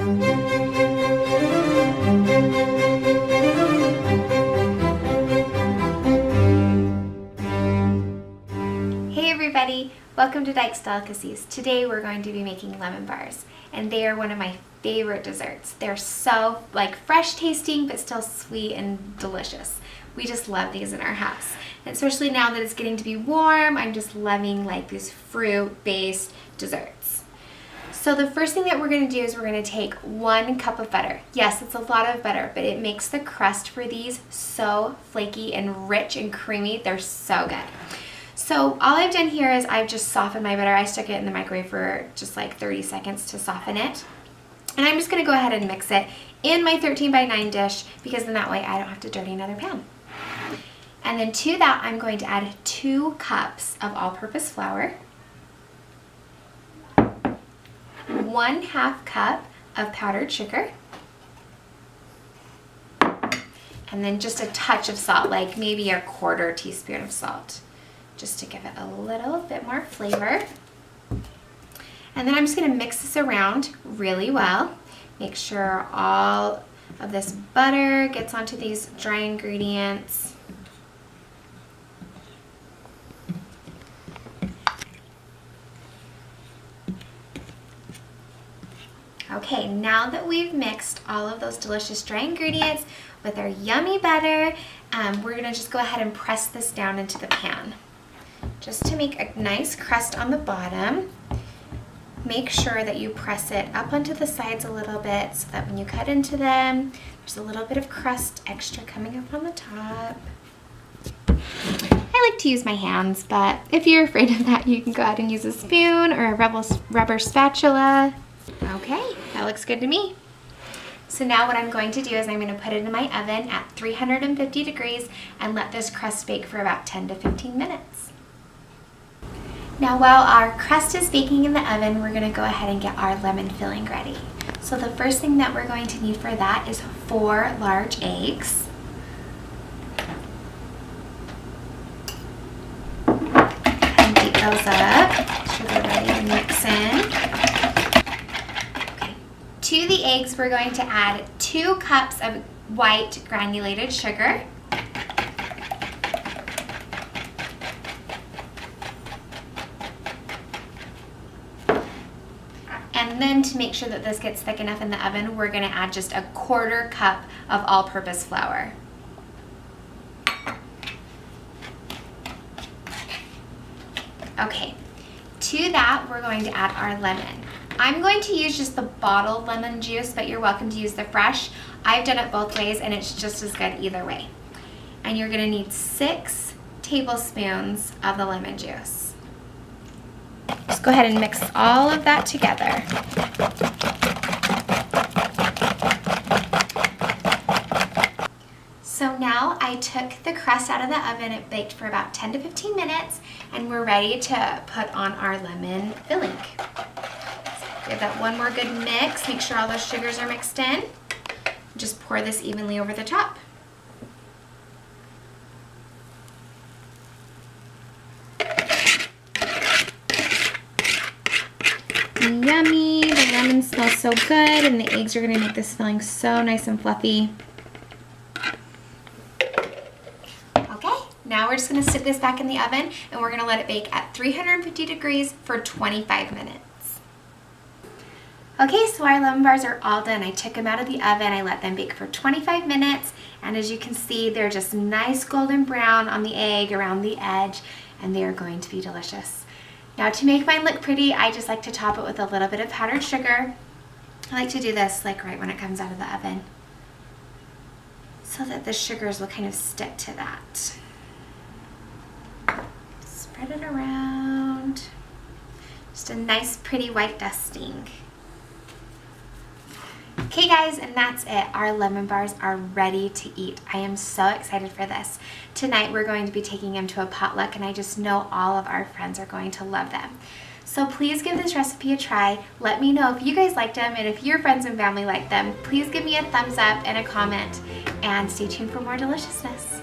Hey everybody, welcome to Dyches Delicacies. Today we're going to be making lemon bars, and they are one of my favorite desserts. They're so fresh tasting but still sweet and delicious. We just love these in our house, and especially now that it's getting to be warm, I'm just loving these fruit-based desserts. So the first thing that we're going to do is we're going to take 1 cup of butter. Yes, it's a lot of butter, but it makes the crust for these so flaky and rich and creamy. They're so good. So all I've done here is I've just softened my butter. I stuck it in the microwave for just 30 seconds to soften it. And I'm just going to go ahead and mix it in my 13 by 9 dish, because then that way I don't have to dirty another pan. And then to that I'm going to add 2 cups of all-purpose flour, 1/2 cup of powdered sugar, and then just a touch of salt, like maybe a 1/4 teaspoon of salt, just to give it a little bit more flavor. And then I'm just going to mix this around really well. Make sure all of this butter gets onto these dry ingredients. Okay, now that we've mixed all of those delicious dry ingredients with our yummy butter, we're going to just go ahead and press this down into the pan, just to make a nice crust on the bottom. Make sure that you press it up onto the sides a little bit so that when you cut into them, there's a little bit of crust extra coming up on the top. I like to use my hands, but if you're afraid of that, you can go ahead and use a spoon or a rubber spatula. Okay, that looks good to me. So now what I'm going to do is I'm going to put it in my oven at 350 degrees and let this crust bake for about 10 to 15 minutes. Now while our crust is baking in the oven, we're going to go ahead and get our lemon filling ready. So the first thing that we're going to need for that is 4 large eggs. And beat those up so they're ready to mix in. Okay. To the eggs, we're going to add 2 cups of white granulated sugar. And then to make sure that this gets thick enough in the oven, we're going to add just a 1/4 cup of all-purpose flour. Okay, to that we're going to add our lemon. I'm going to use just the bottled lemon juice, but you're welcome to use the fresh. I've done it both ways and it's just as good either way. And you're going to need 6 tablespoons of the lemon juice. Just go ahead and mix all of that together. So now I took the crust out of the oven. It baked for about 10 to 15 minutes, and we're ready to put on our lemon filling. So give that one more good mix. Make sure all those sugars are mixed in. Just pour this evenly over the top. Yummy, the lemon smells so good, and the eggs are going to make this filling so nice and fluffy. Okay, now we're just going to stick this back in the oven, and we're going to let it bake at 350 degrees for 25 minutes. Okay, so our lemon bars are all done. I took them out of the oven, I let them bake for 25 minutes, and as you can see, they're just nice golden brown on the egg around the edge, and they are going to be delicious. Now to make mine look pretty, I just like to top it with a little bit of powdered sugar. I like to do this right when it comes out of the oven, so that the sugars will kind of stick to that. Spread it around. Just a nice pretty white dusting. Okay guys, and that's it. Our lemon bars are ready to eat. I am so excited for this. Tonight we're going to be taking them to a potluck, and I just know all of our friends are going to love them. So please give this recipe a try. Let me know if you guys liked them, and if your friends and family liked them, please give me a thumbs up and a comment, and stay tuned for more deliciousness.